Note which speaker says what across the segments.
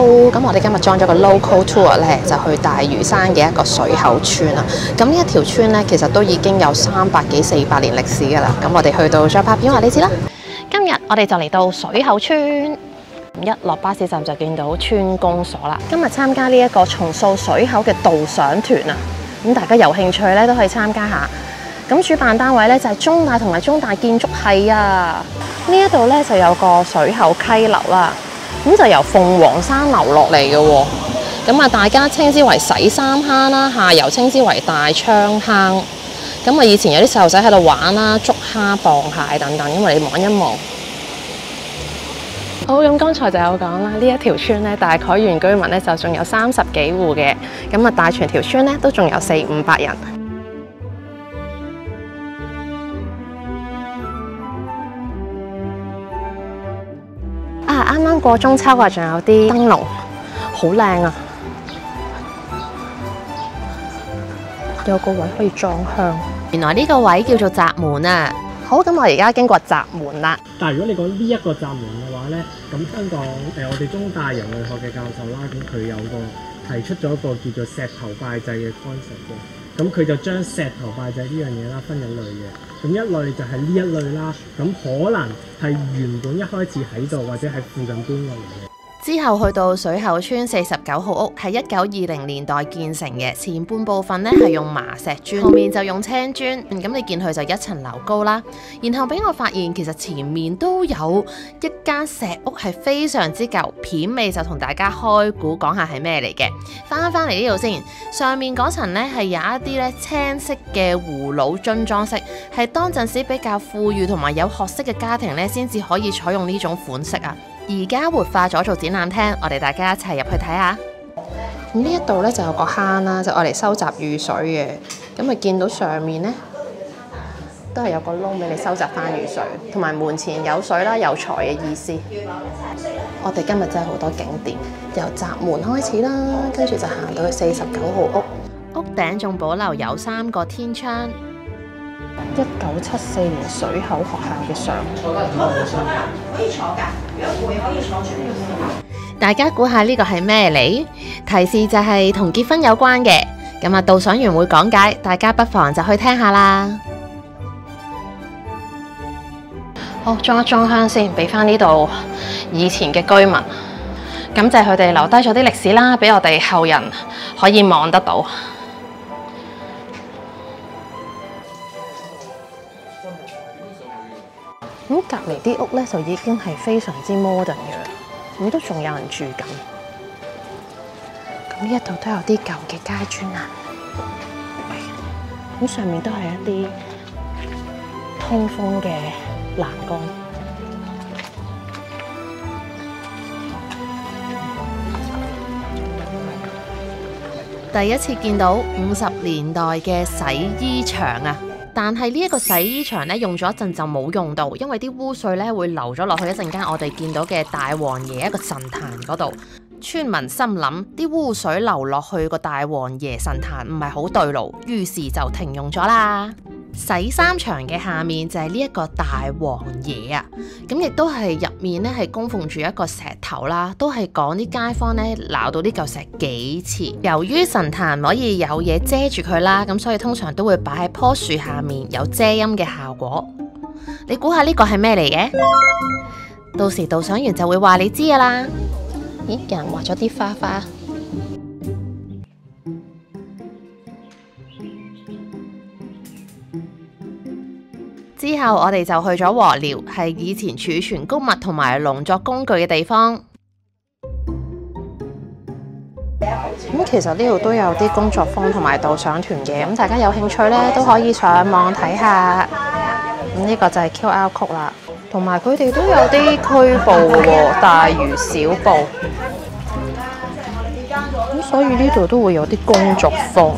Speaker 1: 好，咁我哋今日裝咗個 local tour 咧，就去大嶼山嘅一個水口村啊。咁呢一條村咧，其實都已經有300幾400年歷史㗎啦。咁我哋去到再拍片話你知啦。今日我哋就嚟到水口村，一落巴士站就見到村公所啦。今日參加呢一個重塑水口嘅導賞團啊，咁大家有興趣咧都可以參加下。咁主辦單位咧就係中大同埋中大建築系啊。呢一度咧就有個水口溪流啦。咁就由鳳凰山流落嚟嘅喎，咁啊大家稱之為洗衫坑啦，下游稱之為大昌坑。咁啊以前有啲細路仔喺度玩啦，捉蝦、磅蟹等等，因為你望一望。好，咁剛才就有講啦，呢一條村咧大概原居民咧就仲有30幾戶嘅，咁啊大全條村咧都仲有400-500人。啱啱過中秋啊，仲有啲燈籠，好靚啊！有個位可以裝香，原來呢個位叫做閘門啊！好，咁我而家經過閘門啦。
Speaker 2: 但係如果你講呢一個閘門嘅話咧，咁香港我哋中大人類學嘅教授啦，咁佢有提出咗一個叫做石頭拜祭嘅 concept 嘅。咁佢就將石頭拜祭呢樣嘢啦分兩類嘅，咁一類就係呢一類啦，咁可能係原本一開始喺度或者喺附近搬過嚟嘅。
Speaker 1: 之後去到水口村49號屋，係1920年代建成嘅，前半部分咧係用麻石磚，後面就用青磚。咁你見佢就1層樓高啦。然後俾我發現，其實前面都有一間石屋係非常之舊，片尾就同大家開估講下係咩嚟嘅。翻嚟呢度先，上面嗰層咧係有一啲咧青色嘅葫蘆樽裝飾，係當陣時比較富裕同埋有學識嘅家庭咧先至可以採用呢種款式啊。而家活化咗做展覽廳，我哋大家一齊入去睇下。咁呢一度咧就有個坑啦，就愛嚟收集雨水嘅。咁啊見到上面咧都係有個窿俾你收集翻雨水，同埋門前有水啦，有財嘅意思。我哋今日真係好多景點，由閘門開始啦，跟住就行到去49號屋。屋頂仲保留有3個天窗。1974年水口學校嘅相，可以坐㗎，如果攰可以坐住。大家估下呢個係咩嚟？提示就係同結婚有關嘅。咁啊，導賞員會講解，大家不妨就去聽下啦。好，裝一裝香先，俾翻呢度以前嘅居民，感謝佢哋留低咗啲歷史啦，俾我哋後人可以望得到。咁隔離啲屋咧就已經係非常之 modern 嘅啦，咁都仲有人住緊。咁呢一度都有啲舊嘅街磚啊，咁上面都係一啲通風嘅欄杆。第一次見到50年代嘅洗衣場啊！但係呢一個洗衣場咧用咗一陣就冇用到，因為啲污水咧會流咗落去一陣間我哋見到嘅大王爺一個神壇嗰度。村民心諗啲污水流落去個大王爺神壇唔係好對路，於是就停用咗啦。洗衫場嘅下面就係呢一個大王爺啊，咁亦都係入面咧係供奉住一個石頭啦，都係講啲街坊咧鬧到呢嚿石幾次。由於神壇可以有嘢遮住佢啦，咁所以通常都會擺喺棵樹下面，有遮陰嘅效果。你估下呢個係咩嚟嘅？到時導賞員就會話你知噶啦。咦，有人畫咗啲花花。之後我哋就去咗禾寮，係以前儲存穀物同埋農作工具嘅地方。咁其實呢度都有啲工作坊同埋導賞團嘅，咁大家有興趣咧都可以上網睇下。咁呢個就係 QR code 啦，同埋佢哋都有啲區報喎，大魚小報。咁所以呢度都會有啲工作坊。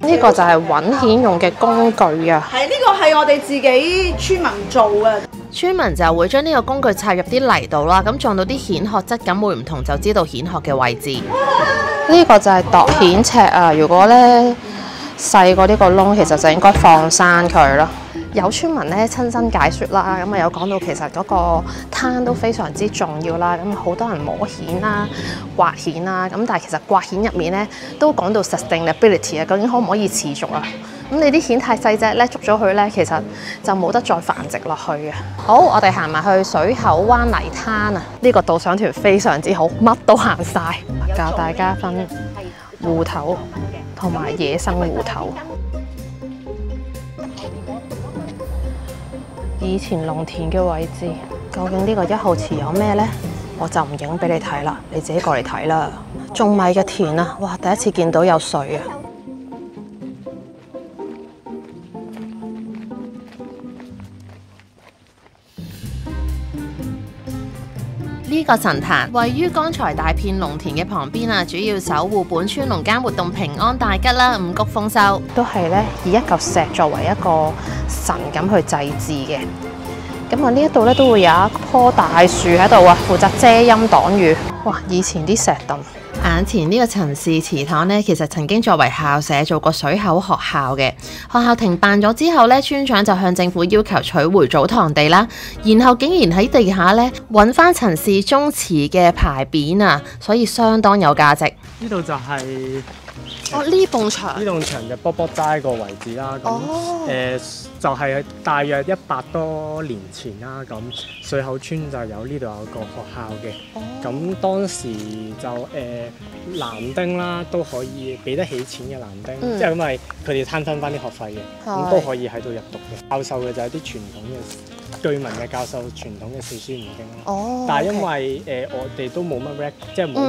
Speaker 1: 呢個就係揾蜆用嘅工具啊！
Speaker 3: 係，呢個係我哋自己村民做嘅。
Speaker 1: 村民就會將呢個工具插入啲泥度啦，咁撞到啲蜆殼質感會唔同，就知道蜆殼嘅位置。呢個就係度蜆尺啊！如果咧細過呢個窿，其實就應該放生佢咯。有村民咧親身解説啦，咁啊有講到其實嗰個灘都非常之重要啦，咁好多人摸蜆啦、刮蜆啦，咁但係其實刮蜆入面咧都講到 sustainability 啊，究竟可唔可以持續啊？咁你啲蜆太細隻咧，捉咗佢咧，其實就冇得再繁殖落去嘅。好，我哋行埋去水口灣泥灘啊！呢個導賞團非常之好，乜都行晒，教大家分芋頭同埋野生芋頭。以前農田嘅位置，究竟呢個1號池有咩呢？我就唔影俾你睇啦，你自己過嚟睇啦。種米嘅田啊，哇！第一次見到有水啊！呢個神壇位於剛才大片農田嘅旁邊啊，主要守護本村農耕活動平安大吉啦，五穀豐收。都係咧以一嚿石作為一個神咁去祭祀嘅。咁啊呢一度咧都會有一棵大樹喺度啊，負責遮陰擋雨。哇！以前啲石凳。眼前呢個陳氏祠堂呢，其實曾經作為校舍做過水口學校嘅。學校停辦咗之後呢，村長就向政府要求取回祖堂地啦。然後竟然喺地下呢揾翻陳氏宗祠嘅牌匾啊，所以相當有價值。
Speaker 2: 呢度就係
Speaker 1: 呢埲牆，
Speaker 2: 呢棟牆就卜卜齋個位置啦。咁就係大約100多年前啦。咁水口村就有呢度有個學校嘅。咁當時就男丁啦都可以俾得起錢嘅男丁，即係因為佢哋攤分翻啲學費嘅，咁都可以喺度入讀嘅。教授嘅就係啲傳統嘅據聞嘅教授傳統嘅四書五經咯。但係因為我哋都冇乜 即係冇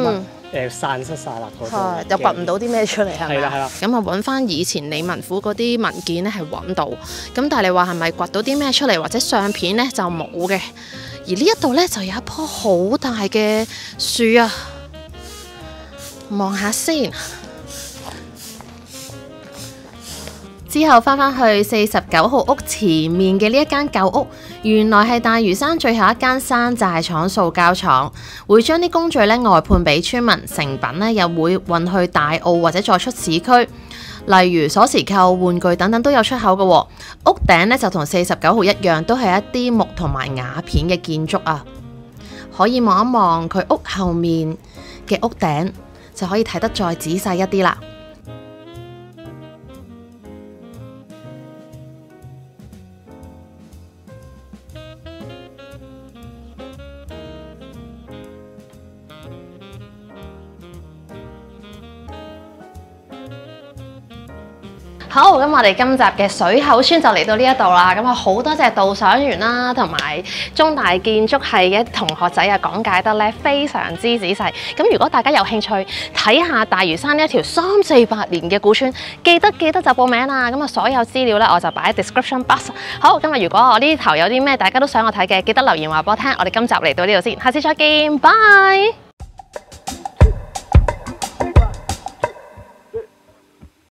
Speaker 2: 乜散失晒啦嗰度，
Speaker 1: 又掘唔到啲咩出嚟係咪？
Speaker 2: 係啦係啦。
Speaker 1: 咁啊揾翻以前理民府嗰啲文件咧係揾到，咁但係你話係咪掘到啲咩出嚟或者相片咧就冇嘅。而呢一度咧就有一棵好大嘅樹啊，望下先。之後翻返去49號屋前面嘅呢一間舊屋，原來係大嶼山最後一間山寨廠塑膠廠，會將啲工序咧外判俾村民，成品咧又會運去大澳或者再出市區。例如鎖匙扣、玩具等等都有出口嘅喎。屋頂咧就同49號一樣，都係一啲木同埋瓦片嘅建築啊。可以望一望佢屋後面嘅屋頂，就可以睇得再仔細一啲啦。好，咁我哋今集嘅水口村就嚟到呢一度啦。咁啊，好多謝導賞員啦，同埋中大建築系嘅同學仔啊，講解得咧非常之仔細。咁如果大家有興趣睇下大嶼山呢一條300-400年嘅古村，記得就報名啦。咁啊，所有資料咧我就擺喺 description box。好，今日如果我呢頭有啲咩大家都想我睇嘅，記得留言話俾我聽。我哋今集嚟到呢度先，下次再見，拜。